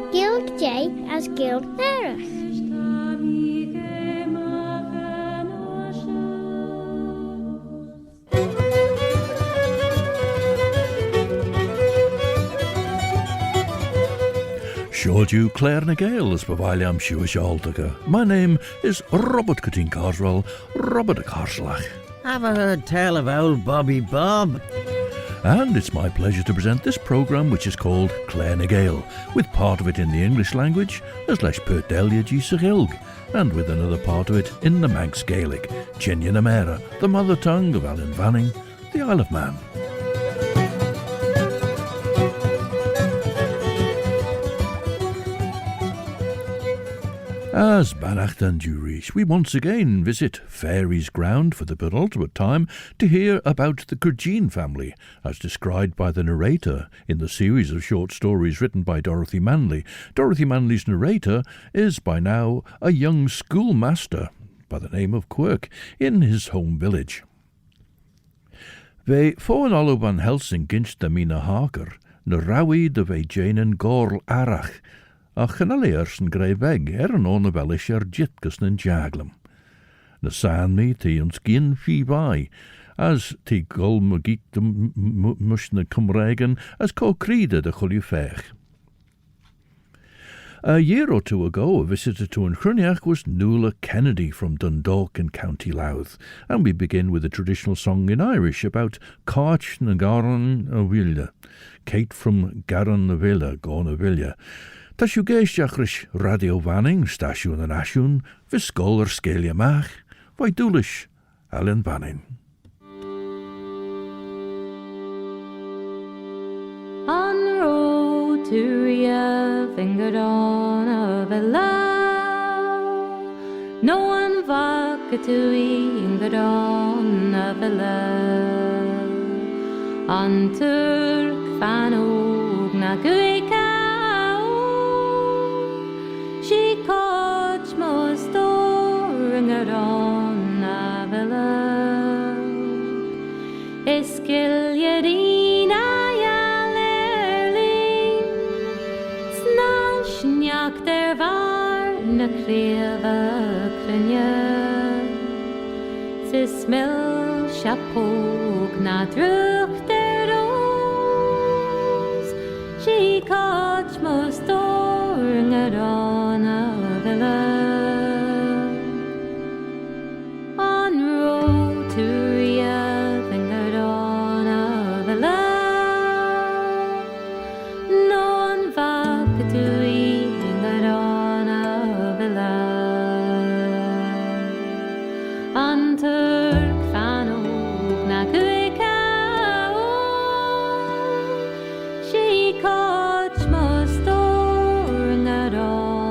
Gilg J as Gilg Nerach. Shoh Claare na Gael as Bavaliam Shiwashaltaka. My name is Robert Cutting Carswell, Robert Carslach. Have I heard tell of old Bobby Bob? And it's my pleasure to present this programme which is called Claare na Gael, with part of it in the English language, as leis Perdelia G. Sahilg, and with another part of it in the Manx Gaelic, Chenya na Mera, the mother tongue of Alan Vanning, the Isle of Man. As Bannacht and Jurish, we once again visit Fairies Ground for the penultimate time to hear about the Cregeen family, as described by the narrator in the series of short stories written by Dorothy Manley. Dorothy Manley's narrator is by now a young schoolmaster by the name of Quirk in his home village. Ve fóin olw van Helsing ginst the Mina Harker, na rawi de ve Jane gorl arach, a chanaliers yn greu beg yn o'n y felish jitgus yn jaglam. Na san mi ti ons gyn fi bai, as ti gol magik de mush na Cymraegan as co crida de chulju fech. A year or two ago, a visitor to Chruinnaght was Nuala Kennedy from Dundalk in County Louth, and we begin with a traditional song in Irish about Cáit na Garan a Villa, Kate from Garan na Villa, Gona Villa. Tas yw geisdiachris radio Vanning, stasiwn yn asiwn, fy sgol yr sgelia mach, fai dwlish Alan Vanning. On the road to Ria, fingered on a villa, no one vaka to fingered on a villa. On Turk fanog na guika, she caught most ringer on a villa. Eskiljerina ja lærling, snalsnjak der var na kreva krenje. Se smel chapog na druk der ros, she caught most ringer on a villa. On road to Ria, fingered on a villa. No one vaka to fingered on a villa. On Turk fanog na kuika, she caught most ringer on.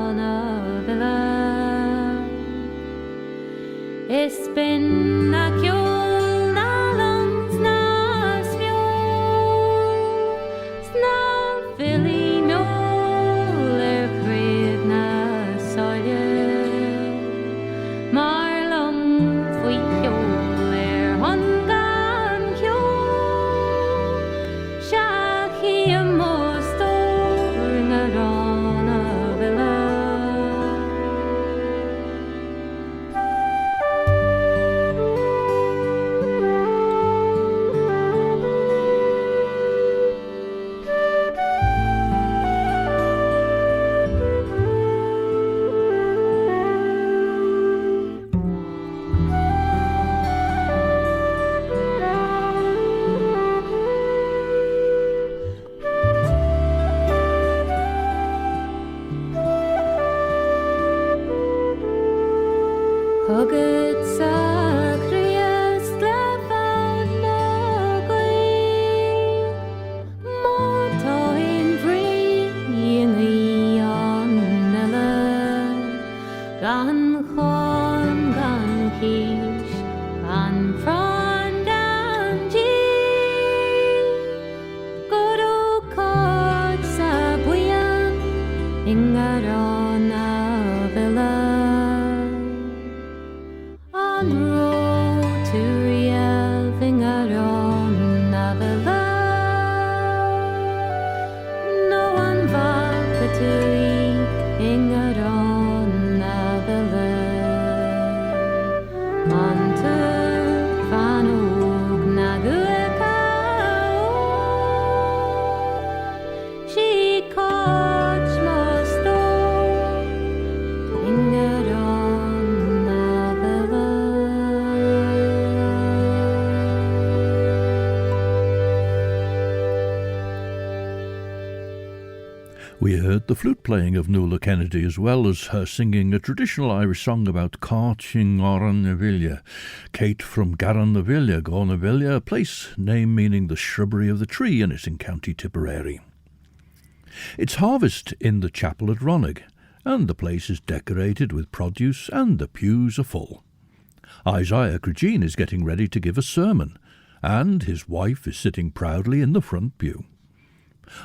We heard the flute playing of Nuala Kennedy, as well as her singing a traditional Irish song about Carching Oran na Bhille, Kate from Garan na Bhille, Gael na Bhille, a place name meaning the shrubbery of the tree, and it's in County Tipperary. It's harvest in the chapel at Ronague, and the place is decorated with produce, and the pews are full. Isaiah Cregeen is getting ready to give a sermon, and his wife is sitting proudly in the front pew.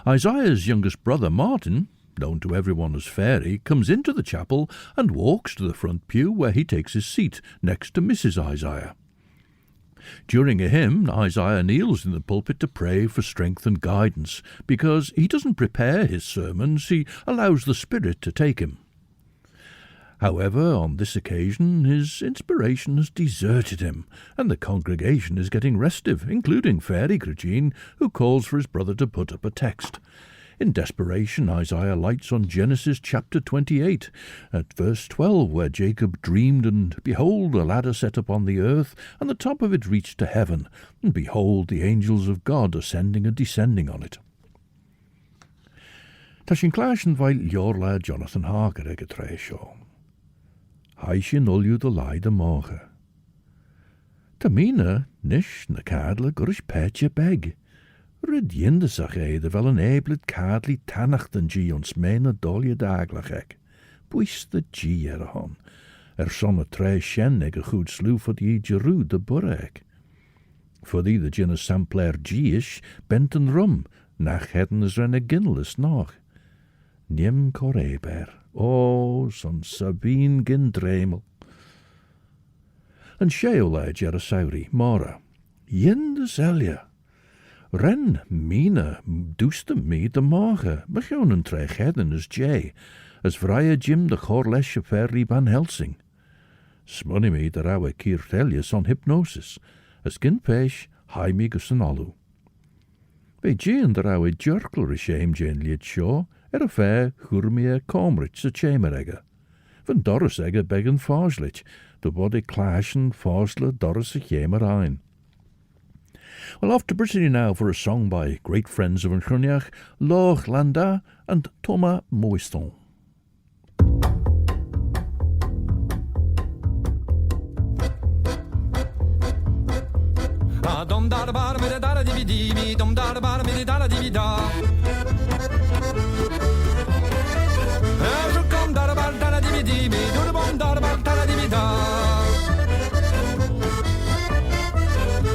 Isaiah's youngest brother, Martin, known to everyone as Fairy, comes into the chapel and walks to the front pew where he takes his seat next to Mrs. Isaiah. During a hymn, Isaiah kneels in the pulpit to pray for strength and guidance, because he doesn't prepare his sermons, he allows the Spirit to take him. However, on this occasion, his inspiration has deserted him, and the congregation is getting restive, including Fairy Cregeen, who calls for his brother to put up a text. In desperation, Isaiah lights on Genesis chapter 28, at verse 12, where Jacob dreamed, and behold, a ladder set up on the earth, and the top of it reached to heaven, and behold, the angels of God ascending and descending on it. Ta sin clais an bhail leorla Jonathan Harker ag a tre shoh. Hai sin oliú do laid a mácha. Ta Mina nish na cadla gurish petje beg. Rid yindasach de fel an eblit cadli tannacht an G ons mena dolje daglach eg. Buis the G a hon. Son a tre shen eg a goed slew for die Jeru de bureg. For die the gin sampler G-ish bent an rum, nach heden is ren a ginlis noch. Nim coreber. O, son Sabine gin dremel. An sheola Jerasauri, Mora. Yindas elia. Ren Mina doestem me de morgen, begon een tregheden as J, as vrije Jim de Chorlesje ferry van Helsing. Smunny me de rauwe kiertelius on hypnosis, as gin pesh, haimigus en alu. Bij Jane de rauwe jerkel shame Jane liet show, a fair hurmie comrich a chameregge. Van Doris egge beggen farslich, de body clashen farsle Doris a chamer ein. Well, off to Brittany now for a song by great friends of Chruinnaght, Loch Landa and Thomas Moiston. Dom da da bar me da da di di dom da da bar me da da di da. Je kom da da bar da da di di do de bom da da bar da da di da.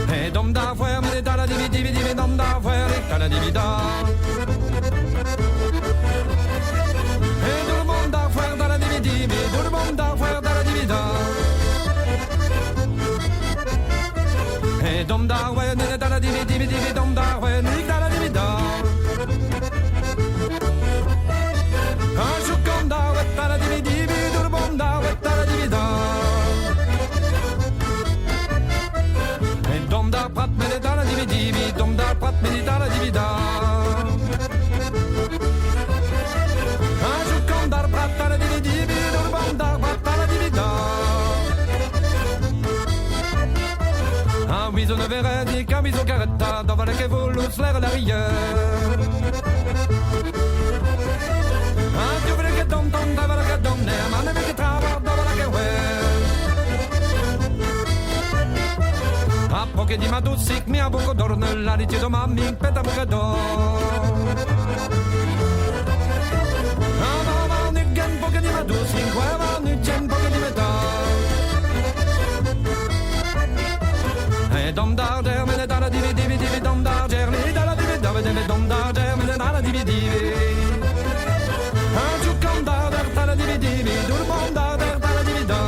Hey dom da foer me da da di dom da foer da da di da. Hey do de bom da foer da da di do de bom da foer da da di da. Hey dom da foer da da di dom da foer da da di da. Je kom da da da di do de bom da da di da. Dom da prat me de dala divi dom da prat me de dala divi da. Je kom daar prat dala divi door bom da prat dala divi da. Oui, on verra di camiso caretta, da vale che volo sleih l'arrière. Tu veux que dom da vale che dom ne, ma ne che trava da vale che a poche di madusik mi a poco d'orno la richiedo mammi peta poco d'or. Ma ne gen poche di madusik qua ne gen poche di metà. E dom da der me da la divi dom da der me da la divi dom da der me da la divi. Tu kom da der la divi do bom da der la divi da.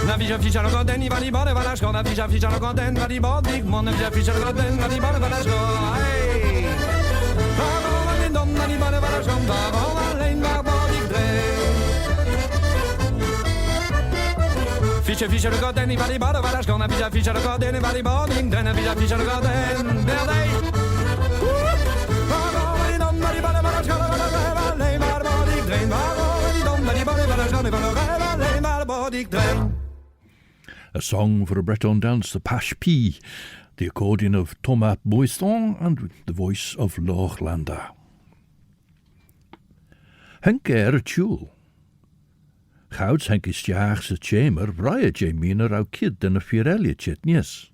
Na vija ficha no goden i vali bore vala shko na vija ficha no goden vali bodik mon vija ficha no goden vali bore vala shko. Hey waarom alleen maar wat ik dreef. Fiche, fiche, de god, en die body, body, waar is gonna fiche, fiche, de god, en die body, body, en fiche, fiche, de god, en berdij. Waarom die dan, maar die body, waar is gonna alleen maar wat ik dreef. Waarom die dan, maar die body, waar is gonna alleen maar wat ik dreef. A song for a Breton dance, the Pash Pee, the accordion of Thomas Boiston and the voice of Lochlander. Henk a tjoel. Gouds Henk is jaagse chamber, vrije jamina rauw kid en a firelje chitnies.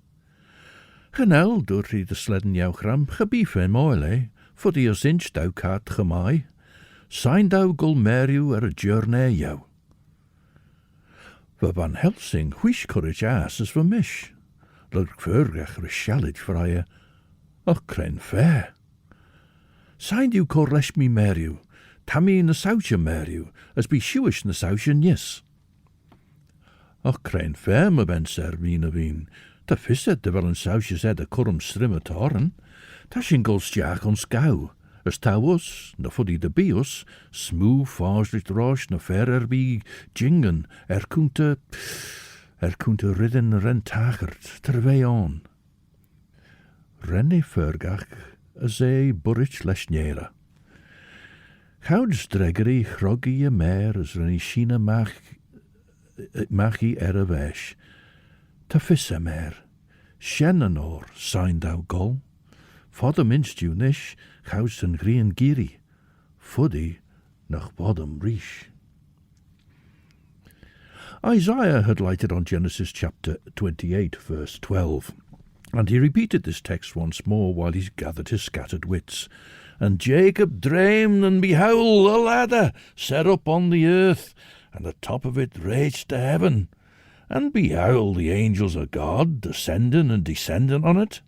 Genel door de sledden jouw gram, gebief en moile, voor die als inch dou kaat gemai, zijn dou gulmeriu a journey jou. We van Helsing, huish courage ass as we mish. Lurk vergach reshalid vrije, och kren fair. Zijn du corlesh mi meriu, tammy in the sausje meriu, as be shoeish in the sausje nis. Och kren fair me ben servina veen, ta fisset de wel een sausje zed a currum strimme toren, ta shingles jaag ons gauw. As ta was, na fuddy de bios, smooth farslicht rosh na fer bi jingen, kunte ridden rentagert, terwee on. Renne vergach, as burrich lesnera. Gouds dreggery chroggy je meer, as renny shina machi a wesh. Ta fissa meer, shenanor, sign thou gol. Fodder minst you nish, gouds en green giri, fuddy nach bottom rish. Isaiah had lighted on Genesis chapter 28, verse 12, and he repeated this text once more while he gathered his scattered wits. And Jacob dreamed, and behold, a ladder set up on the earth, and the top of it reached to heaven. And behold, the angels of God descending and descending on it.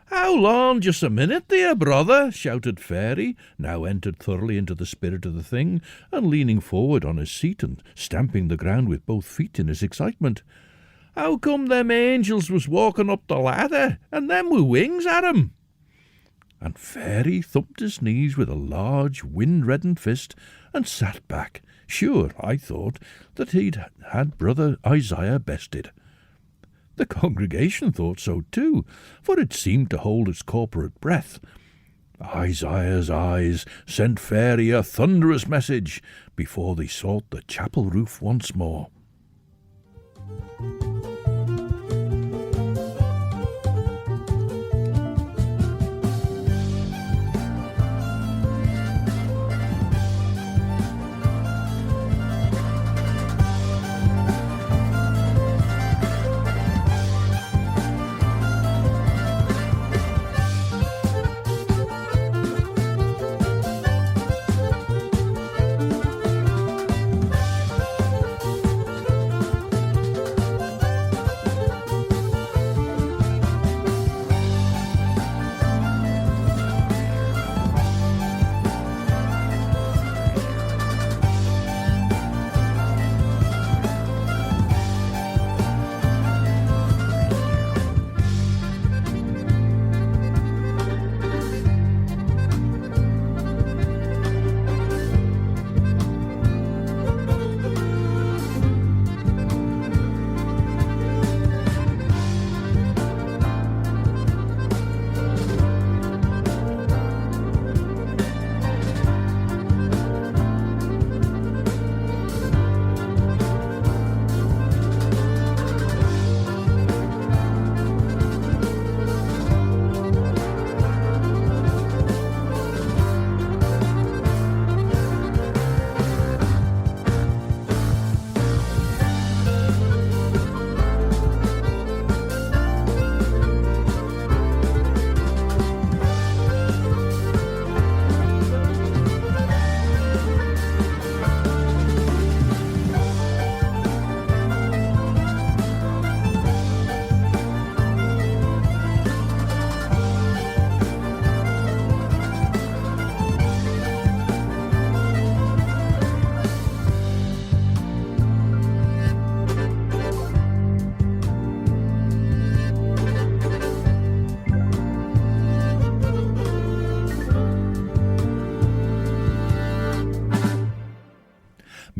How long, just a minute, dear brother, shouted Fairy, now entered thoroughly into the spirit of the thing, and leaning forward on his seat and stamping the ground with both feet in his excitement. How come them angels was walking up the ladder, and them with wings at 'em? And Fairy thumped his knees with a large, wind-reddened fist, and sat back. Sure, I thought that he'd had brother Isaiah bested. The congregation thought so too, for it seemed to hold its corporate breath. Isaiah's eyes sent Fairy a thunderous message before they sought the chapel roof once more.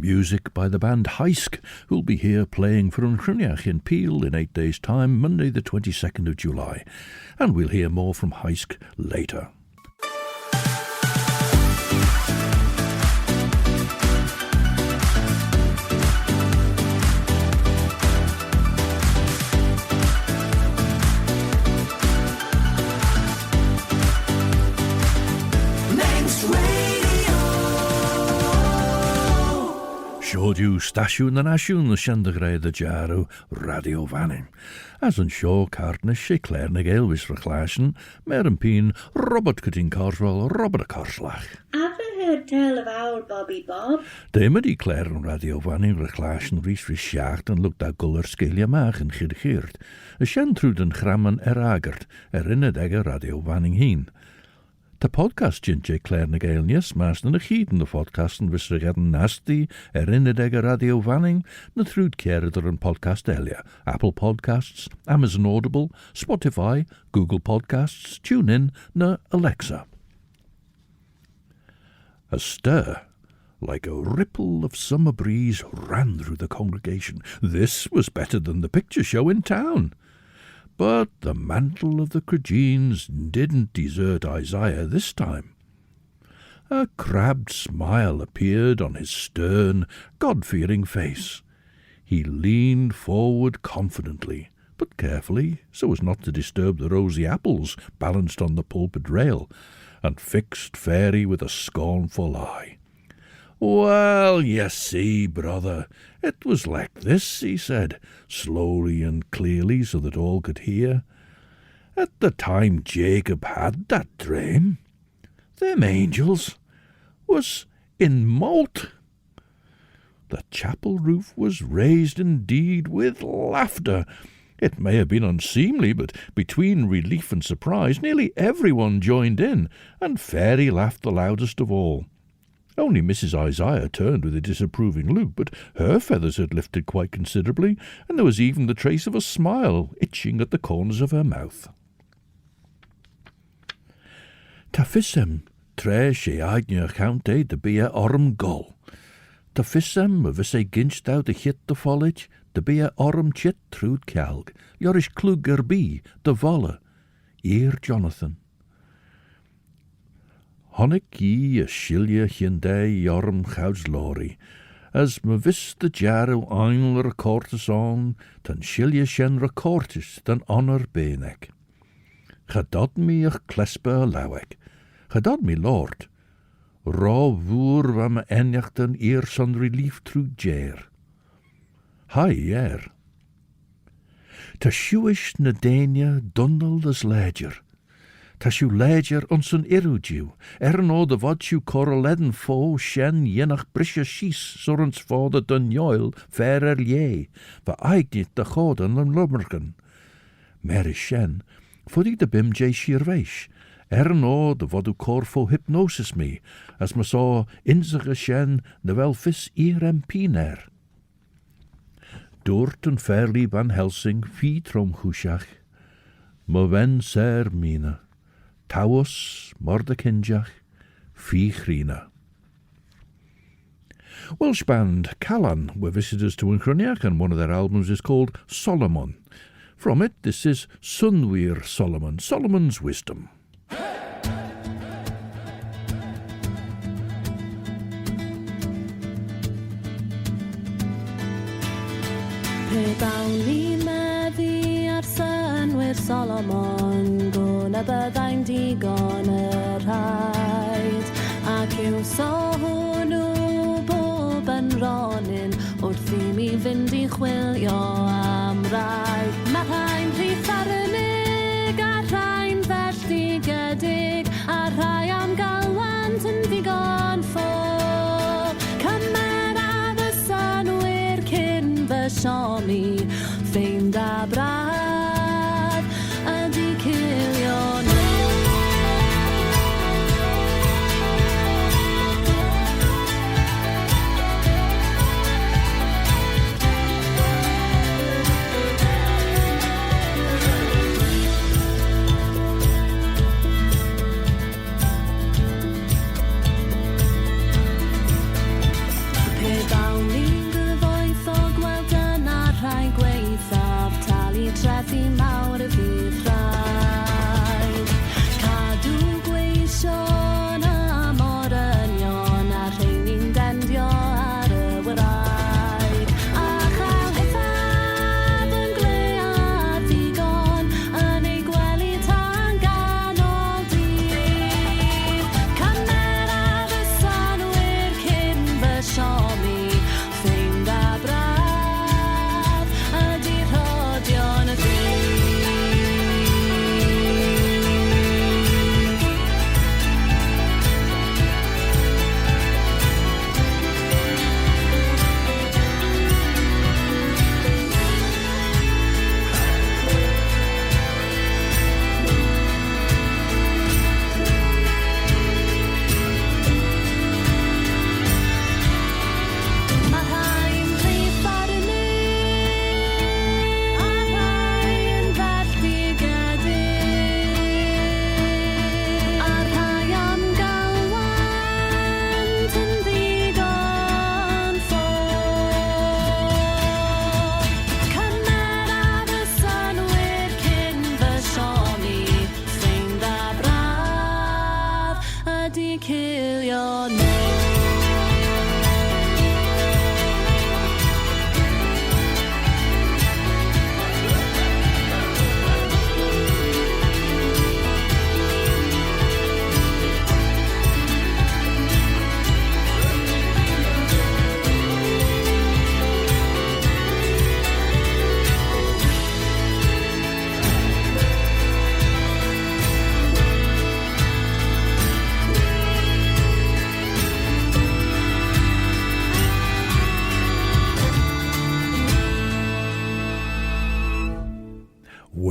Music by the band Heisk, who'll be here playing for Chruinnaght in Peel in 8 days' time, Monday the 22nd of July. And we'll hear more from Heisk later. Siodiw stasiwn yn asiwn y siandagrau y jarw radio fanning. As yn shoh cartnish she Claare na Gael wys reclashen, mer yn peen Robert Cregeen Carswell, Robert a Carslach. Ever heard tell of owl Bobby Bob? Dyma di Claare yn radio fanning reclashen rhys rhys siacht yn lwgda guller sgelia mach yn chyrchyrd. Y sian trwyd yn chraman agart, unedega radio fanning heen. The podcast J. Claare na Gael nies maas na chyd in de podcasten wisserigen nasty unedega radio vanning na trwyd kierder een podcast elia, Apple Podcasts, Amazon Audible, Spotify, Google Podcasts, TuneIn na Alexa. A stir, like a ripple of summer breeze, ran through the congregation. This was better than the picture show in town. But the mantle of the Cregeens didn't desert Isaiah this time. A crabbed smile appeared on his stern, God-fearing face. He leaned forward confidently, but carefully, so as not to disturb the rosy apples balanced on the pulpit rail, and fixed Fairy with a scornful eye. "Well, you see, brother, it was like this," he said, slowly and clearly so that all could hear. "At the time Jacob had that dream, them angels was in moult." The chapel roof was raised indeed with laughter. It may have been unseemly, but between relief and surprise nearly everyone joined in, and Fairy laughed the loudest of all. Only Mrs. Isaiah turned with a disapproving look, but her feathers had lifted quite considerably, and there was even the trace of a smile itching at the corners of her mouth. "Tafissem tre she aidne counte de bia orm gol. Tafissem a vis ginst out de hit de foliage, de bia orm chit trud calg, jorish klug erbi, de volle, eer Jonathan. Honnig ye a shilja hindai yorm chouds lori, as me vis de jaru ein recortis on, tan shilja shen recortis, tan honor benek. Gadod me ach klespe lawek, gadod me lord, ra voer wa me enjachten eer son relief tru jair. Hai er. Ta shuish na denia dundal as ledger, ta siw ledger ons een irwdiw, no de vod siw correleden fo shen jenach brisje schies, sorens vader dun joil, ver lie, va eignit de goden en lummergen. Mer is shen, voor die de bim jay shirveish, no de vod u cor fo hypnosis me, as me saw inzige shen de wel vis piner. Doort en fairly van Helsing, fi trom hushach, me wen ser Mina. Tawus, Mordekinjach, fi Chruinnaght. Welsh band Callan were visitors to Chruinnaght, and one of their albums is called Solomon. From it, this is Sunweir Solomon, Solomon's Wisdom. Pe bawn ni meddu ar synwyr Solomon, gwn y byddai'n digon y rhaid, ac yw so hwnnw bob yn ronin, wrth i mi fynd i chwilio am rai. Mae rhain rhy pharnig, a rhain felldigedig, a rhai am galwant yn ddigon ffo. Cymer ar y synwyr cyn fy siomi, ffeind a braf, ydi cilio nhw. Pe bawn me kill your name.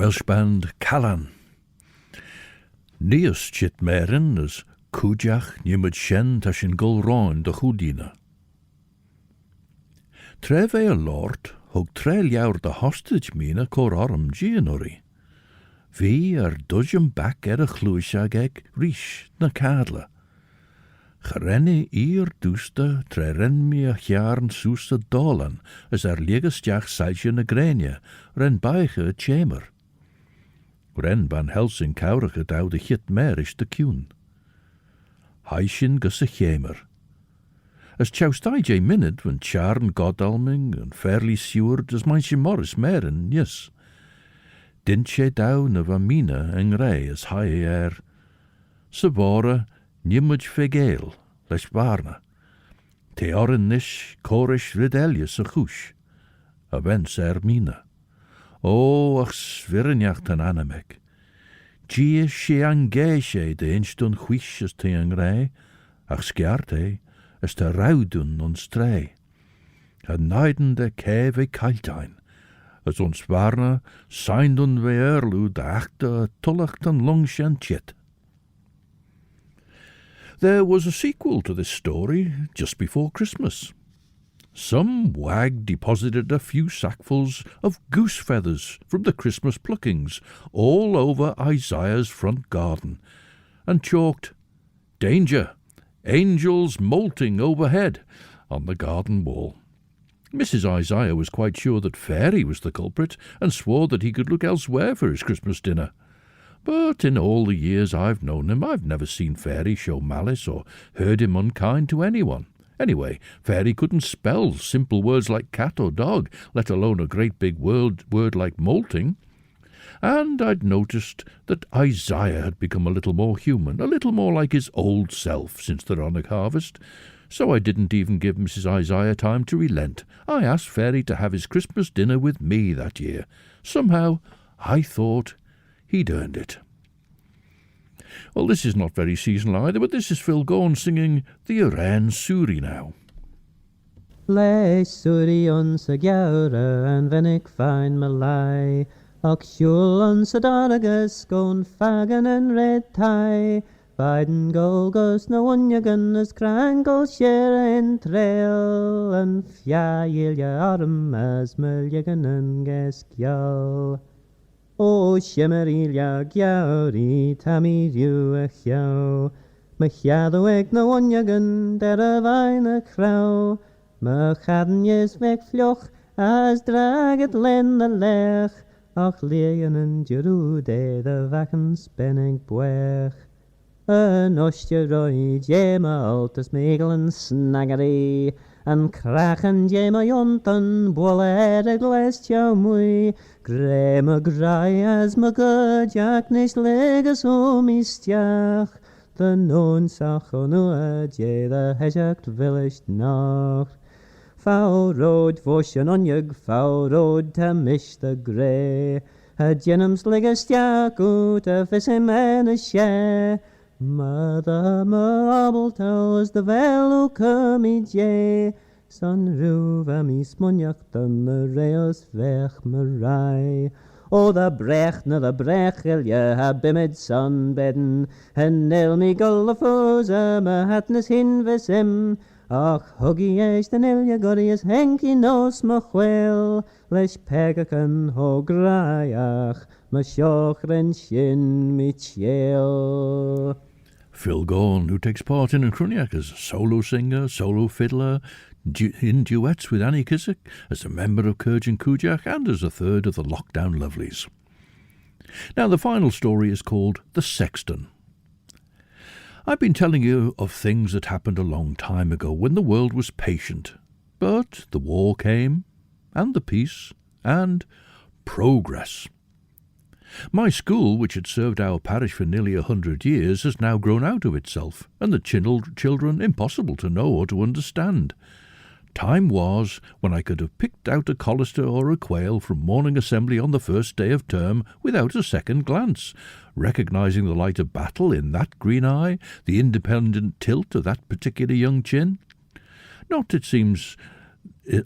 Welsh band Callan. Níos chit merin as cúideach nimid shen ta sin gul ráin de chudína. Tre a lord hog tre leabhar de hostage Mina cór orm gianori. Bhí dujum back a chlúiseag ag ríis na cadla. Chrenni dústa tre mi a chearn sústa dálan as légasteach sailse na gréine ren baiche chamber. Ren ban Helsing cowracha daw de chit merish de cún. Haishin gus a chamber. As choustai jay minute when charn godalming and fairly seward as mein Morris merin, yes. Dint she down of a Mina en rei as high Sabora nimmuj fe Gael, lesh barna. Te oren nish corish ridelius a chush. A vents Mina. O, ach svirrenjacht an anamek. Gia she an geishe de instun chwish as te an rei, ach sciarte, as te raudun on strei. A neiden de keve kaltein, as ons warna, seindun we erlu de achte tullacht an lungs and chit. There was a sequel to this story just before Christmas. Some wag deposited a few sackfuls of goose feathers from the Christmas pluckings all over Isaiah's front garden, and chalked, "Danger! Angels molting overhead," on the garden wall. Mrs. Isaiah was quite sure that Fairy was the culprit, and swore that he could look elsewhere for his Christmas dinner. But in all the years I've known him, I've never seen Fairy show malice or heard him unkind to anyone. Anyway, Fairy couldn't spell simple words like cat or dog, let alone a great big word like molting. And I'd noticed that Isaiah had become a little more human, a little more like his old self since the Ronague harvest. So I didn't even give Mrs. Isaiah time to relent. I asked Fairy to have his Christmas dinner with me that year. Somehow, I thought he'd earned it. Well, this is not very seasonal either, but this is Phil Gaughan singing the Ayns Suri now. Leis Suri ons a giaura an vennig fein malai, och siúl ons a daragus gon fagan an red tie, Biden golgos na wunyagan as crangol share in trail, and fiailja arm as mulyagan an ges kiaull. O shimmerilja giauri tammy riu a chiau, ma chiaddo eg na wunyagan der a vain a crow, ma chadden jes weg vloch as draget len a lech, och leien an jerude de vakken spennig buech. An ostje roi jema altas megelen snaggery, an krachen jema jontan bolle de gles jou mui, grema grai as ma gudjak nis legas mistiach, de non sach onua je de hejakt village nacht. Foul road vosjan onjug, foul road ta mish the grey, a jenums legastiak ut a fissim en a share, Mother marble tells the velu cummy jay, Son ruva mi smonjach dan the rails vech marai. O the brech na the brechel je ha bimid sunbedden, en nil mi gullafooza ma hatnes hin visim, Och huggy eis den ilja gorius henki nos ma chwel, leis pegakan ho graiach, ma siochren shin mi chiel. Phil Gaughan, who takes part in Chruinnaght as a solo singer, solo fiddler, in duets with Annie Kissack, as a member of Cregeen Cúideach, and as a third of the Lockdown Lovelies. Now the final story is called The Sexton. I've been telling you of things that happened a long time ago when the world was patient. But the war came, and the peace, and progress. My school, which had served our parish for nearly 100 years, has now grown out of itself, and the children impossible to know or to understand. Time was when I could have picked out a colister or a quail from morning assembly on the first day of term without a second glance, recognising the light of battle in that green eye, the independent tilt of that particular young chin. Not, it seems,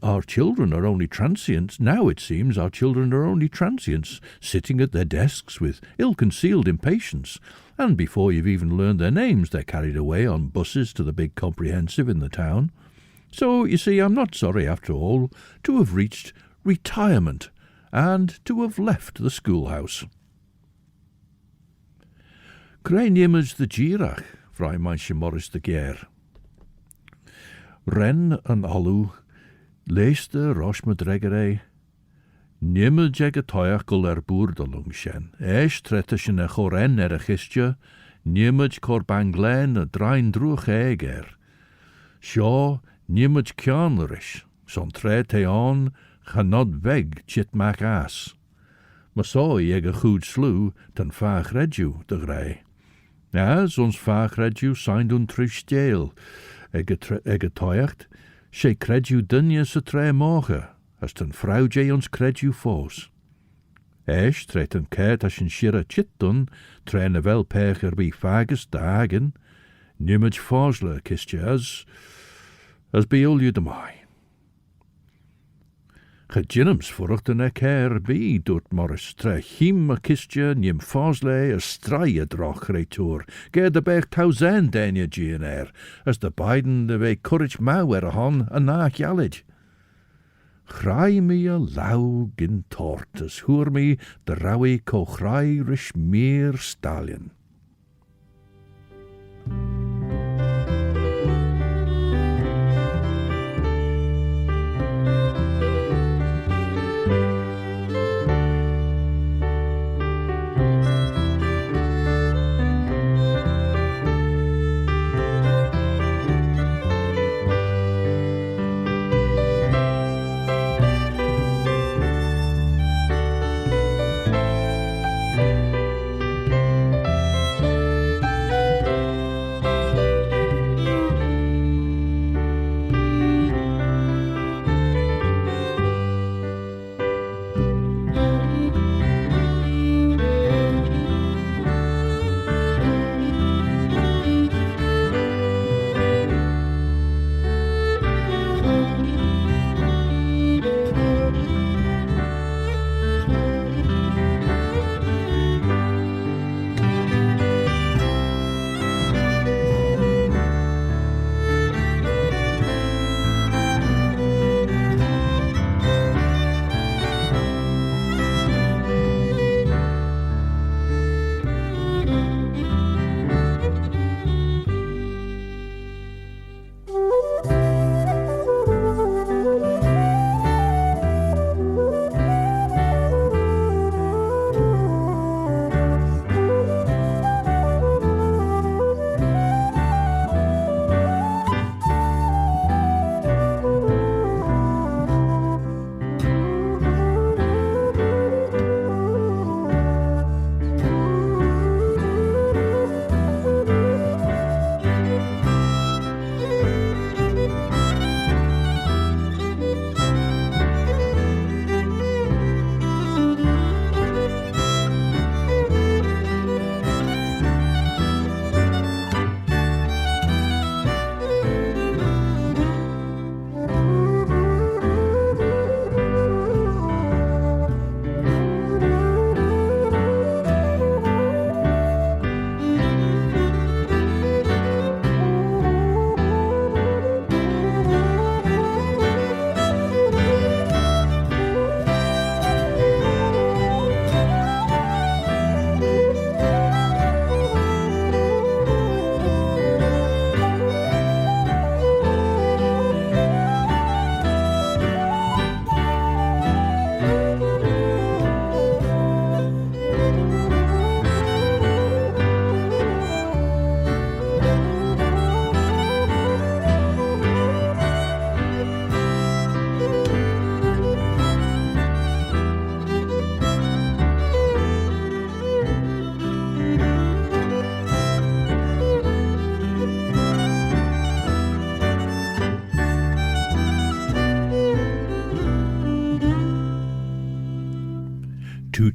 our children are only transients. Now it seems our children are only transients, sitting at their desks with ill-concealed impatience, and before you've even learned their names they're carried away on buses to the big comprehensive in the town. So, you see, I'm not sorry, after all, to have reached retirement and to have left the schoolhouse. Cre nimmer's the girach, vrij meisje Morris de Gaer. Ren an olw, leeste rosh me dregere, nimmer jeg toiach gul boerdalung shen, trette shen a choren a chistje, nimmer cor banglen a drain droeg eger. Shoh, nimmer kiaull son tre te on, chanod weg chit mac as. Maar so jeg a goed slew, ten vaag redju de grey. As ons vaag redju signed un trish jail, eg toiacht, she credju dunje se tre morgen, as ten vrouw je ons credju foos. Tre ten keert as een shira chit dun, tre ne wel pecher bi fagus dagen, nimmage fosle kistje as be ul you de mai. Gejinums vorucht en her be, doet Morris, tre him a kistje, nim fosle a straie droch retour, ger de berg tausen denje gien as de beiden de we courage mau hon a nach jallig. Chrai me a lau gin tort, as hoor me de rawi co chrai rish meer stallion.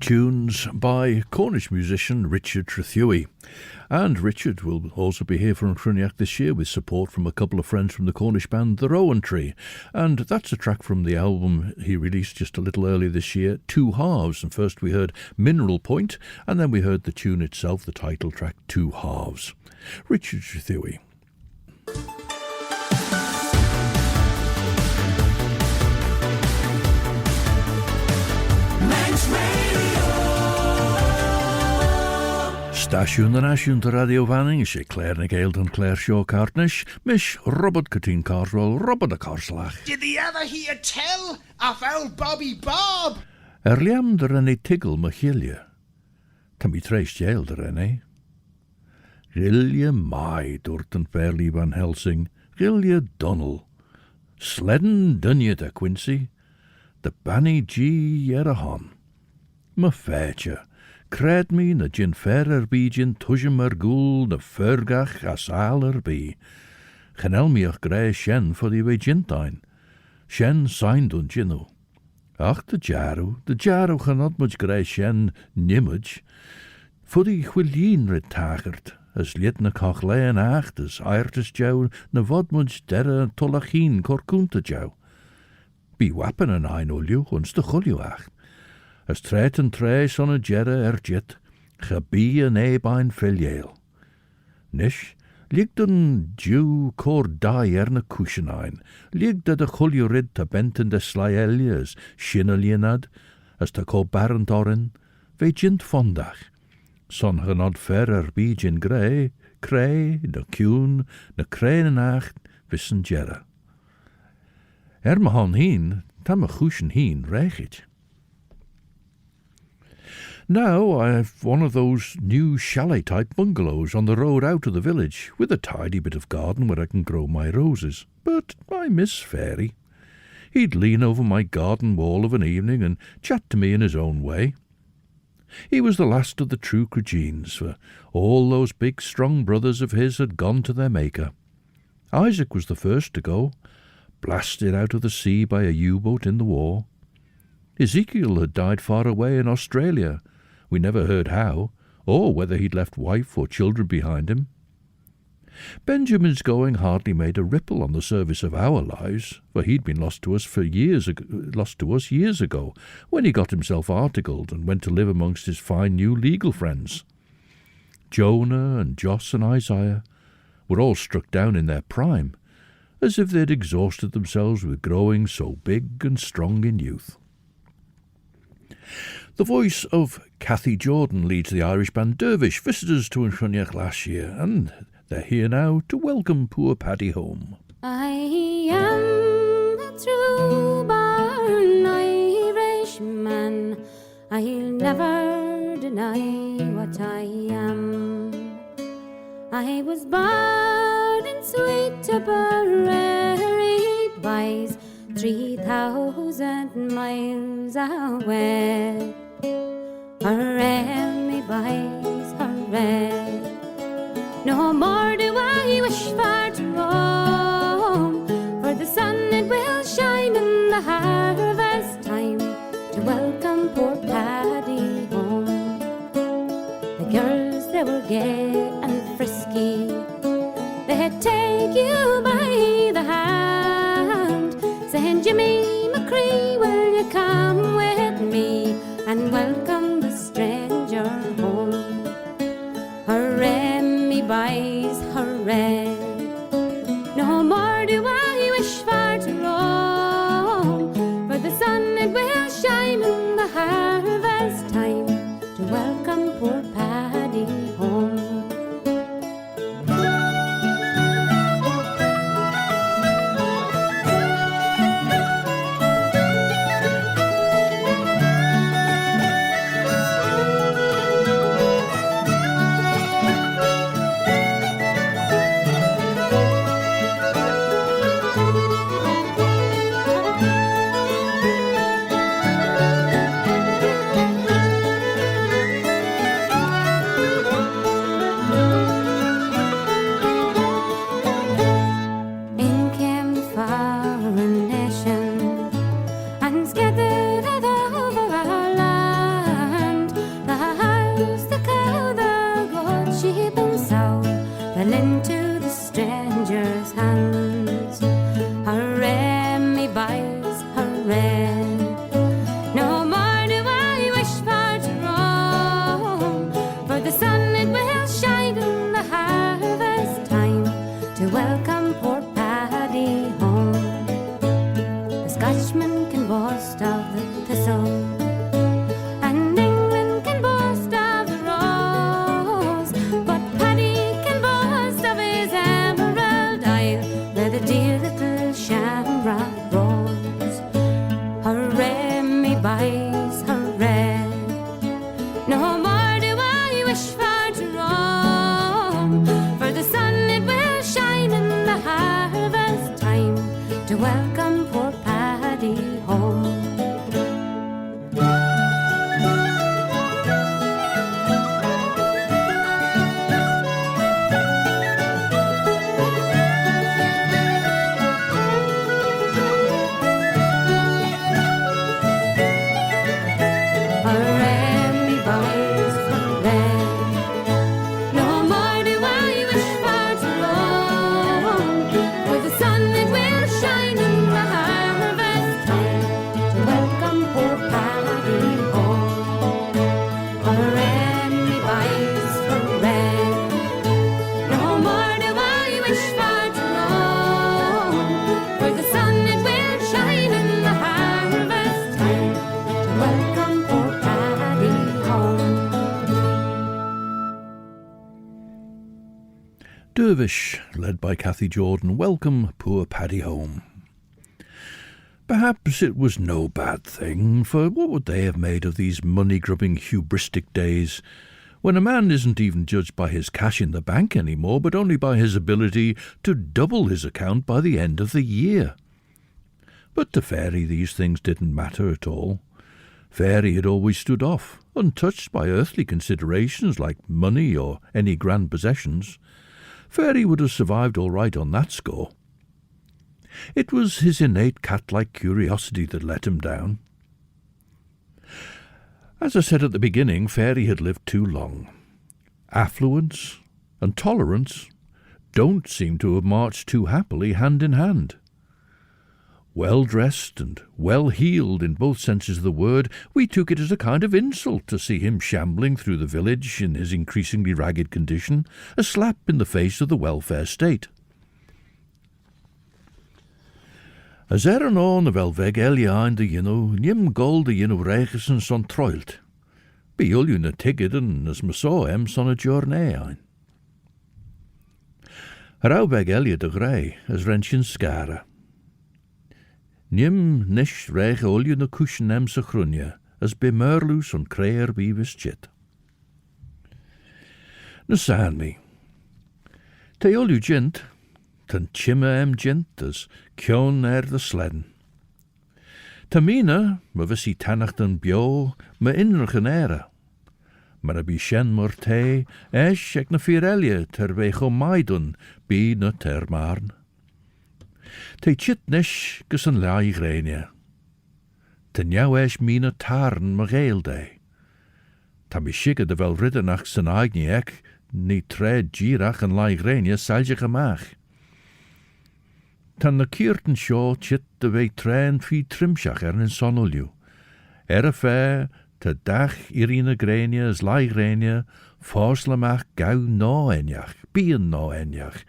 tunes by Cornish musician Richard Trethewey. And Richard will also be here from Chruinnaght this year with support from a couple of friends from the Cornish band The Rowan Tree. And that's a track from the album he released just a little earlier this year, Two Halves. And first we heard Mineral Point, and then we heard the tune itself, the title track, Two Halves. Richard Trethewey. Stasiwn yn asiwn dy radio fanning is Claare na Gael dan Claare shoh cartnish, mish Robert Catine Carswell, Robert a Carslach. Did the ever hear tell of old Bobby Bob? Liam dy renne tigl ma chilia. Tam I treis jail dy renne. Gilje mai dwrt yn fairly van Helsing, Gilje Donnell. Sledden dunje da Quincy, the banny G er a hon. Ma feitje. Cred mi na gin fer bi gin tujem gul na fergach as al bi. Chanel mi ach grey shen for the way gintain. Shen signed on ginu. Ach de jaru chanot much grey shen nimage. For the chwilien red tagert, as liet na koch leien acht, as airtes jou na vod much derre tolachin korkunta jou. Bi wappen an ein olju, ons de chulju acht. As tret en treis on a jerre jet, gebie en ebein filieel. Nish, liegt een Jew cor dai na cushion liegt de chulju rid ta benten de sleih as shinnelienad, as ta co barent orin, ve jint fondach. Son genod fer bijin grey, crey, na cune, na crane acht, wissen jerre. Ma hon heen, tam a cushion heen, reichit. Now I have one of those new chalet-type bungalows on the road out of the village, with a tidy bit of garden where I can grow my roses. But I miss Fairy. He'd lean over my garden wall of an evening and chat to me in his own way. He was the last of the true Cregeens, for all those big strong brothers of his had gone to their maker. Isaac was the first to go, blasted out of the sea by a U-boat in the war. Ezekiel had died far away in Australia. We never heard how, or whether he'd left wife or children behind him. Benjamin's going hardly made a ripple on the surface of our lives, for he'd been lost to us years ago, when he got himself articled and went to live amongst his fine new legal friends. Jonah and Joss and Isaiah were all struck down in their prime, as if they'd exhausted themselves with growing so big and strong in youth. The voice of Cathy Jordan leads the Irish band Dervish, visitors to Chruinnaght last year, and they're here now to welcome poor Paddy home. I am a true-born Irishman. I'll never deny what I am. I was born in sweet Tipperary, boys, 3,000 miles away. Hooray, me boys, hooray. No more do I wish for to roam, for the sun it will shine in the harvest time to welcome poor Paddy home. The girls, they were gay and frisky, they'd take you by the hand, saying, Jimmy McCree, will you come with me and welcome the stranger home? Hooray, me boys, hooray. No more do I wish for to roam, for the sun it will shine in the harvest time to welcome poor Paddy home. welcome poor Paddy home. Dervish, led by Cathy Jordan, welcome poor Paddy home. Perhaps it was no bad thing, for what would they have made of these money-grubbing hubristic days, when a man isn't even judged by his cash in the bank anymore, but only by his ability to double his account by the end of the year? But to Fairy these things didn't matter at all. Fairy had always stood off, untouched by earthly considerations like money or any grand possessions. Fairy would have survived all right on that score. It was his innate cat-like curiosity that let him down. As I said at the beginning, Fairy had lived too long. Affluence and tolerance don't seem to have marched too happily hand in hand. Well-dressed and well-heeled in both senses of the word, we took it as a kind of insult to see him shambling through the village in his increasingly ragged condition, a slap in the face of the welfare state. As an on wel weg Eliain de nim gold de regesen son troilt. Be ulju na ticket and as me saw em son a journey ein. Rau weg Elia de grey as wrenchen skara. Nim nish rege olju na cushion em sa Chruinnaght, as be merlus on Claare beavis chit. Na san me. Te olju gint, tan chimma em gint as kiaull the sledden. Ta Mina, ma vissi tannacht an bio, ma inrigen era. Maar a bi shen mor te, esh ec na firelje ter wecho maidun, bi na ter marn. Te chit nish gus an lai grenia. Te njau esh Mina tarn ma Gael de. Ta mi shigge de wel riddenach san eigni ek, ni tred girach an lai grenia salje gemach. Tan na kierten shoh chit de wei trein fi trimshach in sonolju. A fair, te dag irina grenia as lai grenia, forslamach gau no enjach, bien no enjach,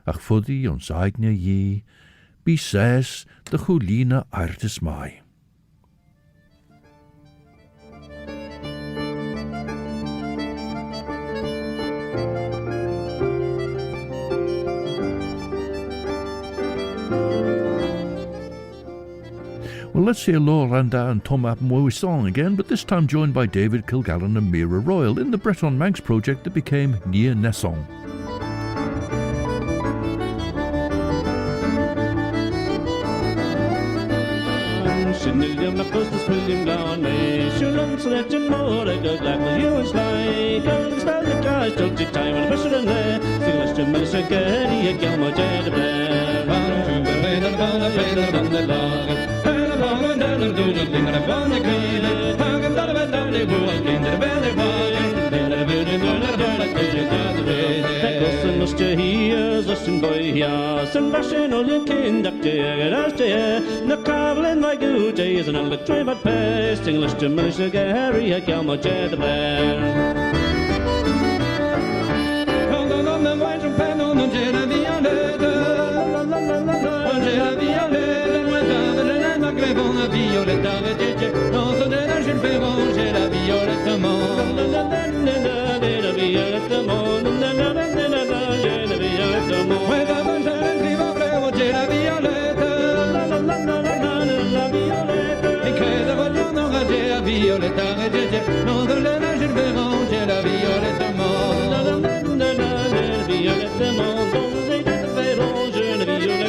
ach fuddi ons eignia ye, bi ses de chulina artis mai. Well, let's hear Laura Randa and Tom Applemoy song again, but this time joined by David Kilgallen and Mira Royal in the Breton Manx project that became Nia Nesson.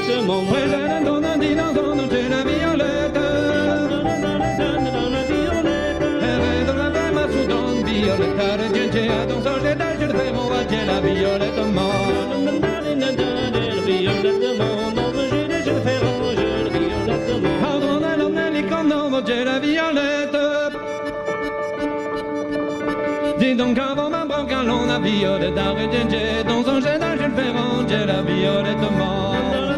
violette, mon Préjeune dans un dit dans son nom, j'ai la violette. Elle dans la femme à Soudan, violette, à la dans son jet d'âge, je fais mon j'ai la violette, mon. Pardon, elle est comme non, j'ai la violette. Dis donc avant ma branque, allons la violette, arrêtez, dans son jet d'âge, je fais mon j'ai la violette, mon.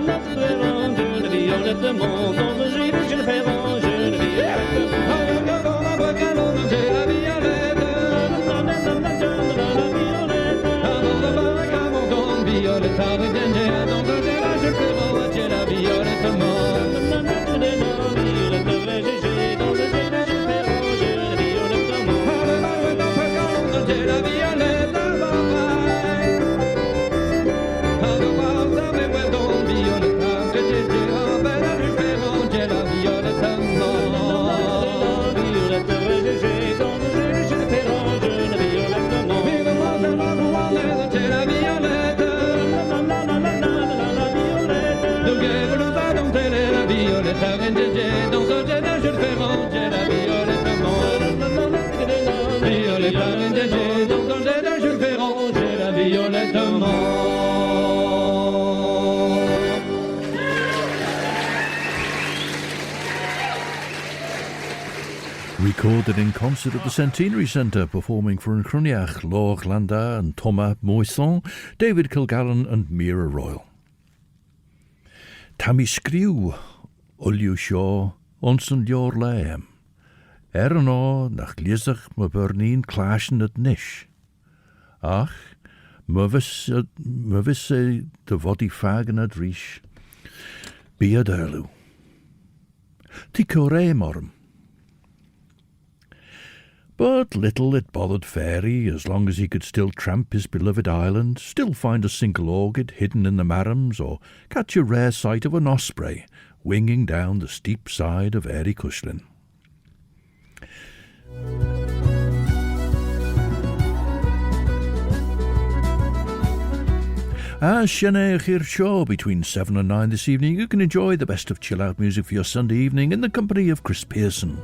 La violette, mon, dans son jet d'âge, je fais mon j'ai la violette. Avant ma branque, allons j'ai la violette. Avant ma branque, allons dans violette, arrêtez, dans son jet d'âge, je fais mon j'ai la violette, mon. Recorded in concert at the Centenary Centre, performing for Chruinnaght, Laure Landa and Thomas Moisson, David Kilgallen and Mira Royal. Tammy Skriw, Ulliw Shoh, Onsen Yor Laem. Erno nach Liesach ma Bernin clashen at Nish. Ach, Myrvis de Vodi Fagen at Rish. Bia Derlu. Ti Coré Morm. But little it bothered Fairy, as long as he could still tramp his beloved island, still find a single orchid hidden in the marams, or catch a rare sight of an osprey winging down the steep side of Airy Cushlin. As Chruinnaght show between 7 and 9 this evening, you can enjoy the best of chill-out music for your Sunday evening in the company of Chris Pearson.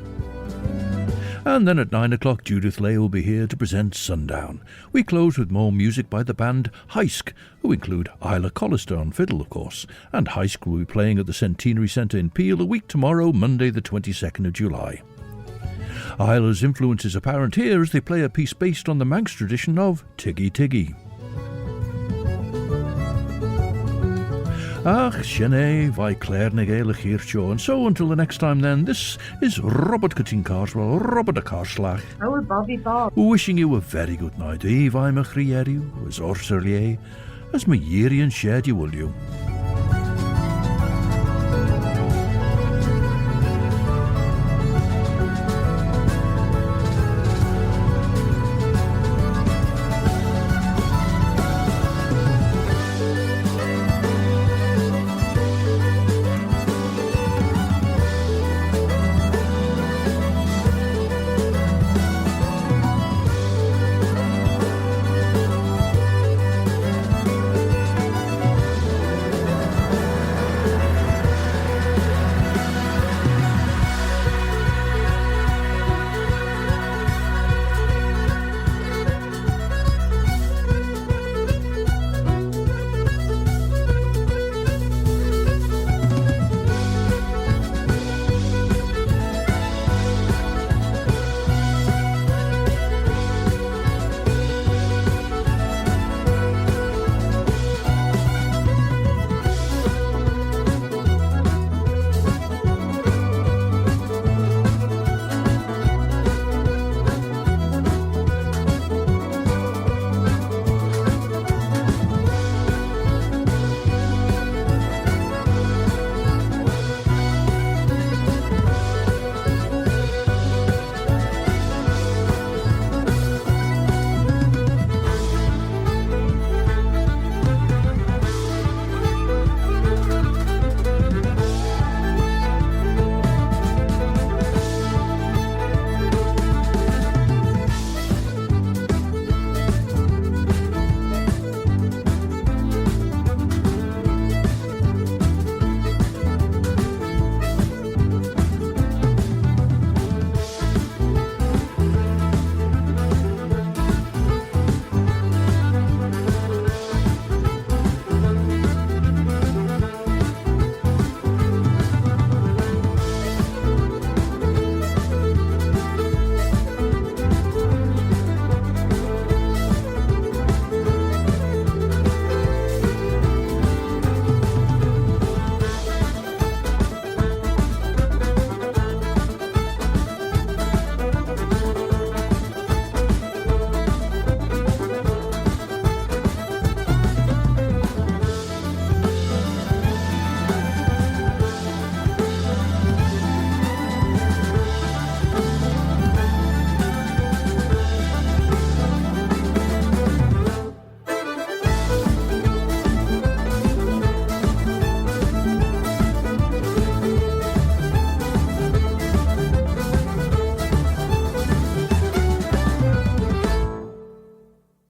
And then at 9 o'clock, Judith Leigh will be here to present Sundown. We close with more music by the band Heisk, who include Isla Collister on fiddle, of course. And Heisk will be playing at the Centenary Centre in Peel a week tomorrow, Monday the 22nd of July. Isla's influence is apparent here as they play a piece based on the Manx tradition of Tiggy Tiggy. Ach, Chruinnaght, vai Claare na Gael show. And so until the next time then, this is Robert Cutting Carswell, Robert a Carslach. Oh, Bobby Bob. Wishing you a very good night. Eve, I'm a chrieriw, as orserlier, as my yerian shed you will you.